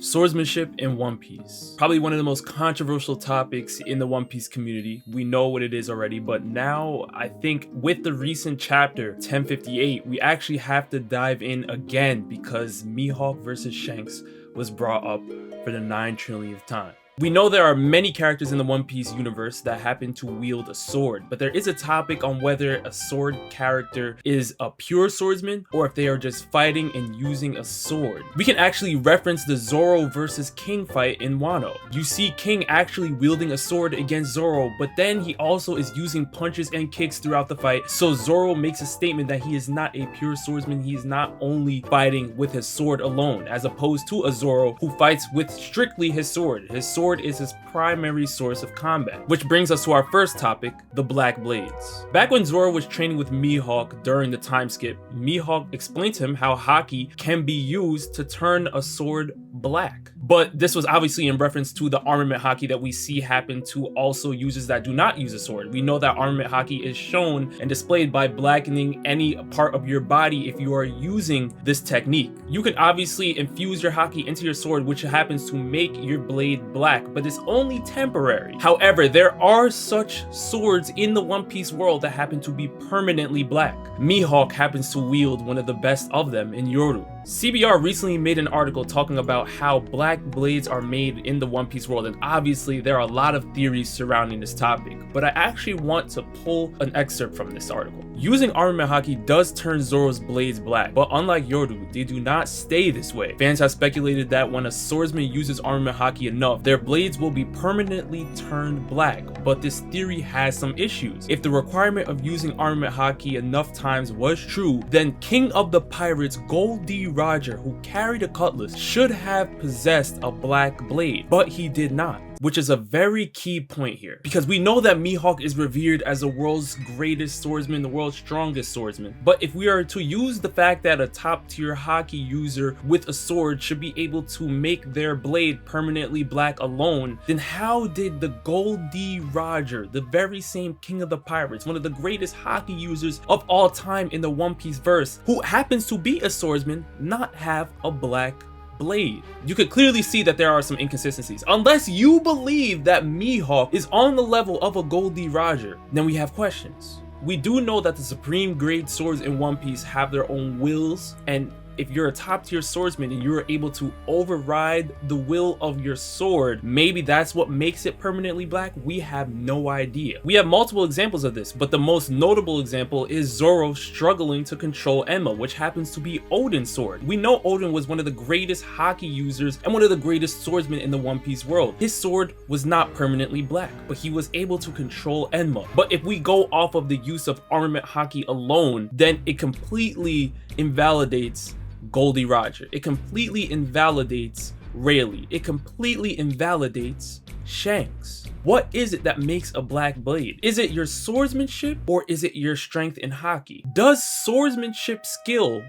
Swordsmanship in One Piece. Probably one of the most controversial topics in the One Piece community. We know what it is already, but now I think with the recent chapter 1058, we actually have to dive in again because Mihawk versus Shanks was brought up for the 9 trillionth time. We know there are many characters in the One Piece universe that happen to wield a sword, but there is a topic on whether a sword character is a pure swordsman or if they are just fighting and using a sword. We can actually reference the Zoro versus King fight in Wano. You see King actually wielding a sword against Zoro, but then he also is using punches and kicks throughout the fight, so Zoro makes a statement that he is not a pure swordsman. He is not only fighting with his sword alone, as opposed to a Zoro who fights with strictly his sword. His sword is his primary source of combat. Which brings us to our first topic, the Black Blades. Back when Zoro was training with Mihawk during the time skip, Mihawk explained to him how haki can be used to turn a sword black. But this was obviously in reference to the armament haki that we see happen to also users that do not use a sword. We know that armament haki is shown and displayed by blackening any part of your body if you are using this technique. You can obviously infuse your haki into your sword, which happens to make your blade black, but it's only temporary. However, there are such swords in the One Piece world that happen to be permanently black. Mihawk happens to wield one of the best of them in Yoru. CBR recently made an article talking about how black blades are made in the One Piece world, and obviously there are a lot of theories surrounding this topic, but I actually want to pull an excerpt from this article. Using armament haki does turn Zoro's blades black, but unlike Yoru, they do not stay this way. Fans have speculated that when a swordsman uses armament haki enough, their blades will be permanently turned black, but this theory has some issues. If the requirement of using armament haki enough times was true, then King of the Pirates Gold D. Roger, who carried a cutlass, should have possessed a black blade, but he did not. Which is a very key point here, because we know that Mihawk is revered as the world's greatest swordsman, the world's strongest swordsman. But if we are to use the fact that a top tier haki user with a sword should be able to make their blade permanently black alone, then how did the Gold D. Roger, the very same King of the Pirates, one of the greatest haki users of all time in the One Piece verse, who happens to be a swordsman, not have a black blade? You could clearly see that there are some inconsistencies. Unless you believe that Mihawk is on the level of a Gold D. Roger, then we have questions. We do know that the supreme grade swords in One Piece have their own wills, and if you're a top tier swordsman and you're able to override the will of your sword, maybe that's what makes it permanently black. We have no idea. We have multiple examples of this, but the most notable example is Zoro struggling to control Enma, which happens to be Odin's sword. We know Odin was one of the greatest haki users and one of the greatest swordsmen in the One Piece world. His sword was not permanently black, but he was able to control Enma. But if we go off of the use of armament haki alone, then it completely invalidates Gold D. Roger. It completely invalidates Rayleigh. It completely invalidates Shanks. What is it that makes a black blade? Is it your swordsmanship or is it your strength in haki? Does swordsmanship skill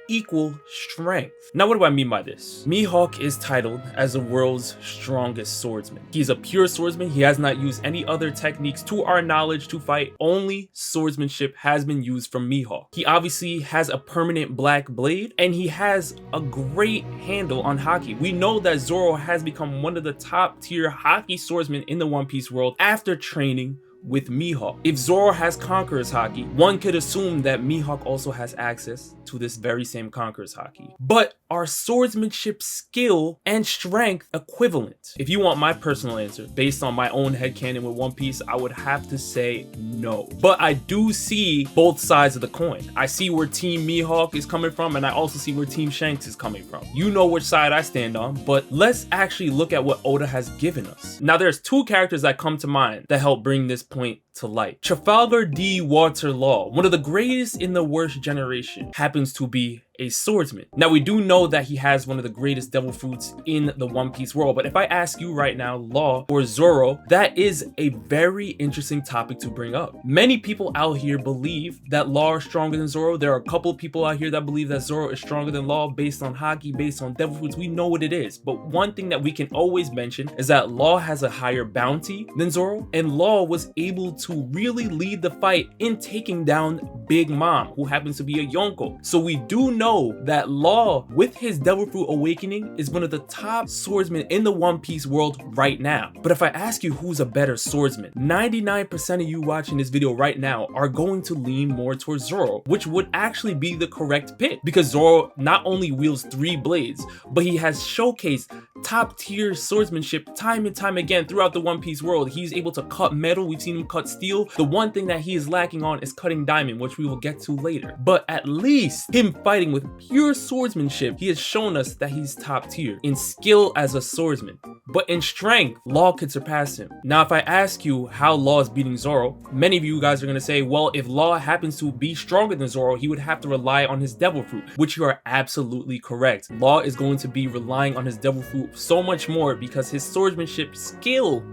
equal strength? Now, what do I mean by this? Mihawk is titled as the world's strongest swordsman. He's a pure swordsman. He has not used any other techniques to our knowledge to fight. Only swordsmanship has been used from Mihawk. He obviously has a permanent black blade and he has a great handle on haki. We know that Zoro has become one of the top tier haki swordsmen in the One Piece world after training with Mihawk. If Zoro has Conqueror's haki, one could assume that Mihawk also has access to this very same Conqueror's haki. But are swordsmanship skill and strength equivalent? If you want my personal answer, based on my own headcanon with One Piece, I would have to say no. But I do see both sides of the coin. I see where Team Mihawk is coming from, and I also see where Team Shanks is coming from. You know which side I stand on, but let's actually look at what Oda has given us. Now, there's 2 characters that come to mind that help bring this point to light. Trafalgar D. Walter Law, one of the greatest in the worst generation, happens to be a swordsman. Now, we do know that he has one of the greatest devil fruits in the One Piece world, but if I ask you right now, Law or Zoro, that is a very interesting topic to bring up. Many people out here believe that Law is stronger than Zoro. There are a couple of people out here that believe that Zoro is stronger than Law based on haki, based on devil fruits. We know what it is, but one thing that we can always mention is that Law has a higher bounty than Zoro, and Law was able to really lead the fight in taking down Big Mom, who happens to be a Yonko. So we do know know that Law, with his Devil Fruit Awakening, is one of the top swordsmen in the One Piece world right now. But if I ask you who's a better swordsman, 99% of you watching this video right now are going to lean more towards Zoro, which would actually be the correct pick, because Zoro not only wields 3 blades, but he has showcased top tier swordsmanship time and time again throughout the One Piece world. He's able to cut metal, we've seen him cut steel. The one thing that he is lacking on is cutting diamond, which we will get to later. But at least him fighting with pure swordsmanship, he has shown us that he's top tier in skill as a swordsman. But in strength, Law could surpass him. Now, if I ask you how Law is beating Zoro, many of you guys are going to say, well, if Law happens to be stronger than Zoro, he would have to rely on his Devil Fruit, which you are absolutely correct. Law is going to be relying on his Devil Fruit so much more because his swordsmanship skill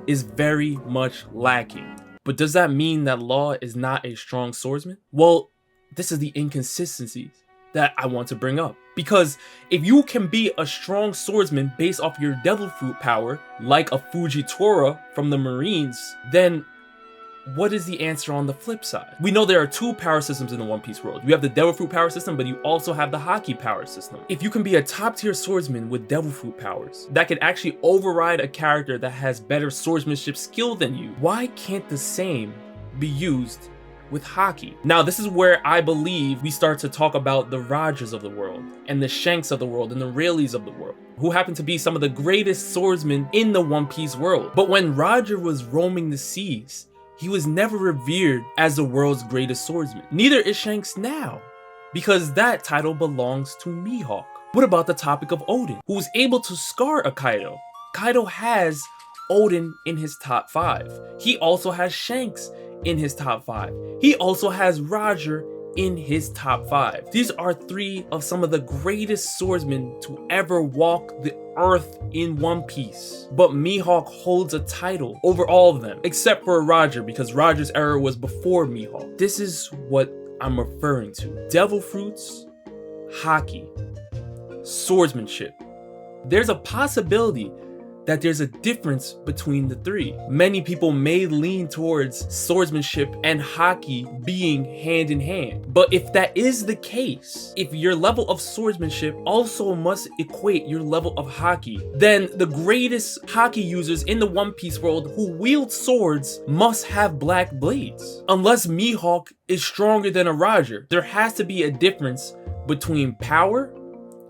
is very much lacking. But does that mean that Law is not a strong swordsman? Well, this is the inconsistencies that I want to bring up. Because if you can be a strong swordsman based off your Devil Fruit power, like a Fujitora from the Marines, then what is the answer on the flip side? We know there are 2 power systems in the One Piece world. You have the Devil Fruit power system, but you also have the Haki power system. If you can be a top tier swordsman with Devil Fruit powers that can actually override a character that has better swordsmanship skill than you, why can't the same be used with Haki? Now, this is where I believe we start to talk about the Rogers of the world and the Shanks of the world and the Rayleighs of the world, who happen to be some of the greatest swordsmen in the One Piece world. But when Roger was roaming the seas, he was never revered as the world's greatest swordsman. Neither is Shanks now, because that title belongs to Mihawk. What about the topic of Odin, who was able to scar a Kaido? Kaido has Odin in his top 5. He also has Shanks in his top 5. He also has Roger in his top 5. These are 3 of some of the greatest swordsmen to ever walk the earth in One Piece. But Mihawk holds a title over all of them, except for Roger, because Roger's era was before Mihawk. This is what I'm referring to. Devil Fruits, Haki, swordsmanship. There's a possibility that there's a difference between the 3. Many people may lean towards swordsmanship and Haki being hand in hand. But if that is the case, if your level of swordsmanship also must equate your level of Haki, then the greatest Haki users in the One Piece world who wield swords must have black blades. Unless Mihawk is stronger than a Roger, there has to be a difference between power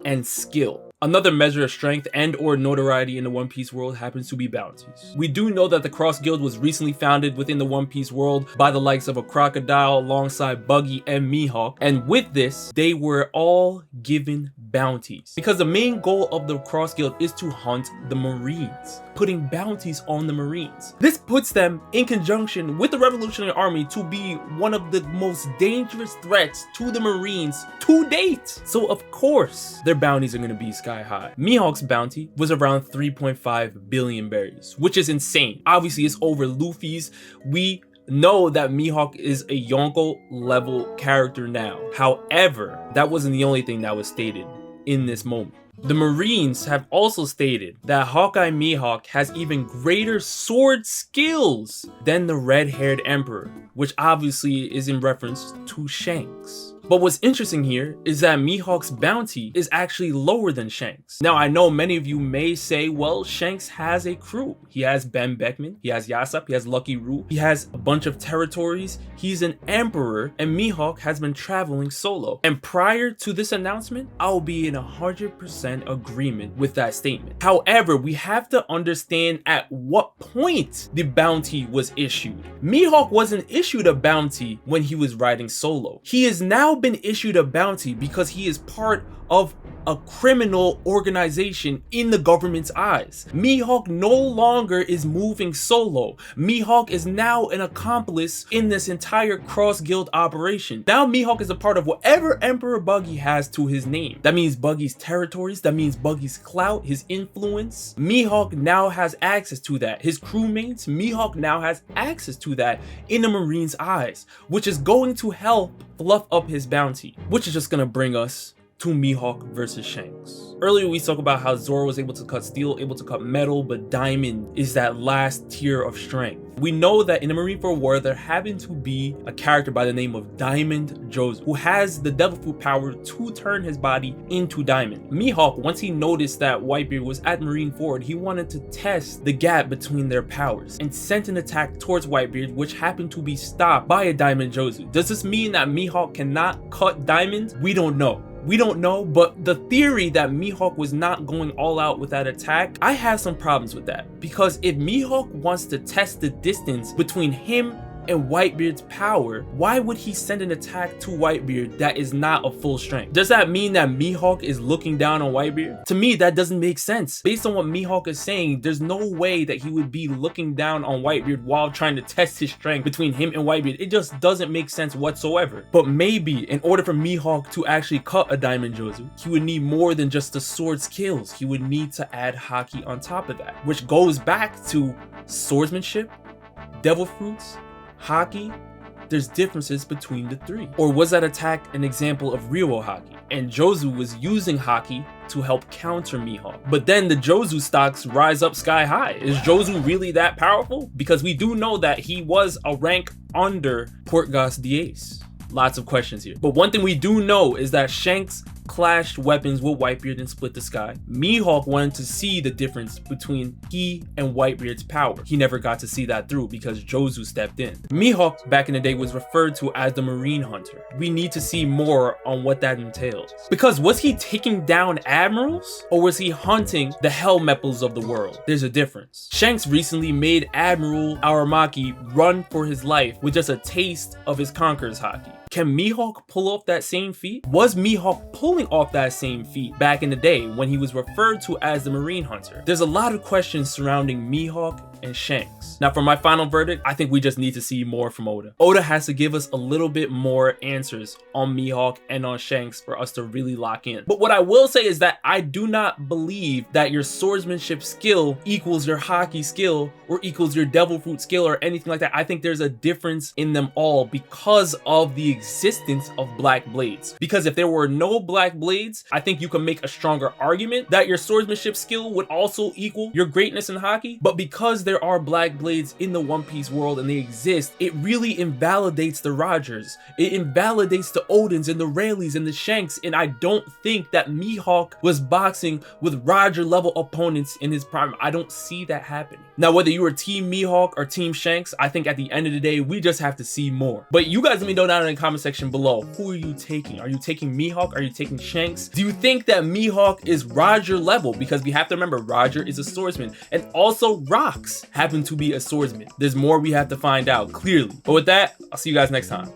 and skill. Another measure of strength and or notoriety in the One Piece world happens to be bounties. We do know that the Cross Guild was recently founded within the One Piece world by the likes of a crocodile alongside Buggy and Mihawk, and with this, they were all given bounties. Because the main goal of the Cross Guild is to hunt the Marines, putting bounties on the Marines. This puts them in conjunction with the Revolutionary Army to be one of the most dangerous threats to the Marines to date. So of course, their bounties are going to be sky high. Mihawk's bounty was around 3.5 billion berries, which is insane. Obviously, it's over Luffy's. We know that Mihawk is a Yonko level character now. However, that wasn't the only thing that was stated in this moment. The Marines have also stated that Hawkeye Mihawk has even greater sword skills than the red-haired emperor, which obviously is in reference to Shanks. But what's interesting here is that Mihawk's bounty is actually lower than Shanks. Now, I know many of you may say, well, Shanks has a crew. He has Ben Beckman, he has Usopp, he has Lucky Roux, he has a bunch of territories, he's an emperor, and Mihawk has been traveling solo. And prior to this announcement, I'll be in 100% agreement with that statement. However, we have to understand at what point the bounty was issued. Mihawk wasn't issued a bounty when he was riding solo. He is now been issued a bounty because he is part of a criminal organization in the government's eyes. Mihawk no longer is moving solo. Mihawk is now an accomplice in this entire Cross Guild operation. Now Mihawk is a part of whatever Emperor Buggy has to his name. That means Buggy's territories, that means Buggy's clout, his influence. Mihawk now has access to that. His crewmates, Mihawk now has access to that in the Marines' eyes, which is going to help fluff up his bounty, which is just gonna bring us to Mihawk versus Shanks. Earlier we spoke about how Zoro was able to cut steel, able to cut metal, but diamond is that last tier of strength. We know that in the Marineford War there happened to be a character by the name of Diamond Jozu who has the devil fruit power to turn his body into diamond. Mihawk, once he noticed that Whitebeard was at Marineford, he wanted to test the gap between their powers and sent an attack towards Whitebeard, which happened to be stopped by a Diamond Jozu. Does this mean that Mihawk cannot cut diamonds? We don't know. We don't know, but the theory that Mihawk was not going all out with that attack, I have some problems with that. Because if Mihawk wants to test the distance between him and Whitebeard's power, why would he send an attack to Whitebeard that is not of full strength? Does that mean that Mihawk is looking down on Whitebeard? To me, that doesn't make sense. Based on what Mihawk is saying, there's no way that he would be looking down on Whitebeard while trying to test his strength between him and Whitebeard. It just doesn't make sense whatsoever. But maybe in order for Mihawk to actually cut a Diamond Jozu, he would need more than just the sword skills. He would need to add haki on top of that, which goes back to swordsmanship, devil fruits, haki. There's differences between the three. Or was that attack an example of Ryo haki and Jozu was using haki to help counter Mihawk? But then the Jozu stocks rise up sky high. Is Jozu really that powerful? Because we do know that he was a rank under Portgas the Ace. Lots of questions here. But one thing we do know is that Shanks clashed weapons with Whitebeard and split the sky. Mihawk wanted to see the difference between he and Whitebeard's power. He never got to see that through because Jozu stepped in. Mihawk back in the day was referred to as the Marine Hunter. We need to see more on what that entails. Because was he taking down admirals or was he hunting the hell mepples of the world? There's a difference. Shanks recently made Admiral Aramaki run for his life with just a taste of his Conqueror's haki. Can Mihawk pull off that same feat? Was Mihawk pulling off that same feat back in the day when he was referred to as the Marine Hunter? There's a lot of questions surrounding Mihawk and Shanks. Now for my final verdict, I think we just need to see more from Oda. Oda has to give us a little bit more answers on Mihawk and on Shanks for us to really lock in. But what I will say is that I do not believe that your swordsmanship skill equals your haki skill or equals your devil fruit skill or anything like that. I think there's a difference in them all because of the existence of black blades. Because if there were no black blades, I think you can make a stronger argument that your swordsmanship skill would also equal your greatness in haki. But because there are black blades in the One Piece world and they exist, it really invalidates the Rogers. It invalidates the Odins and the Rayleighs and the Shanks, and I don't think that Mihawk was boxing with Roger level opponents in his prime. I don't see that happening. Now, whether you are Team Mihawk or Team Shanks, I think at the end of the day, we just have to see more. But you guys let me know down in the comment section below, who are you taking? Are you taking Mihawk? Are you taking Shanks? Do you think that Mihawk is Roger level? Because we have to remember, Roger is a swordsman, and also Rocks happen to be a swordsman. There's more we have to find out, clearly. But with that, I'll see you guys next time.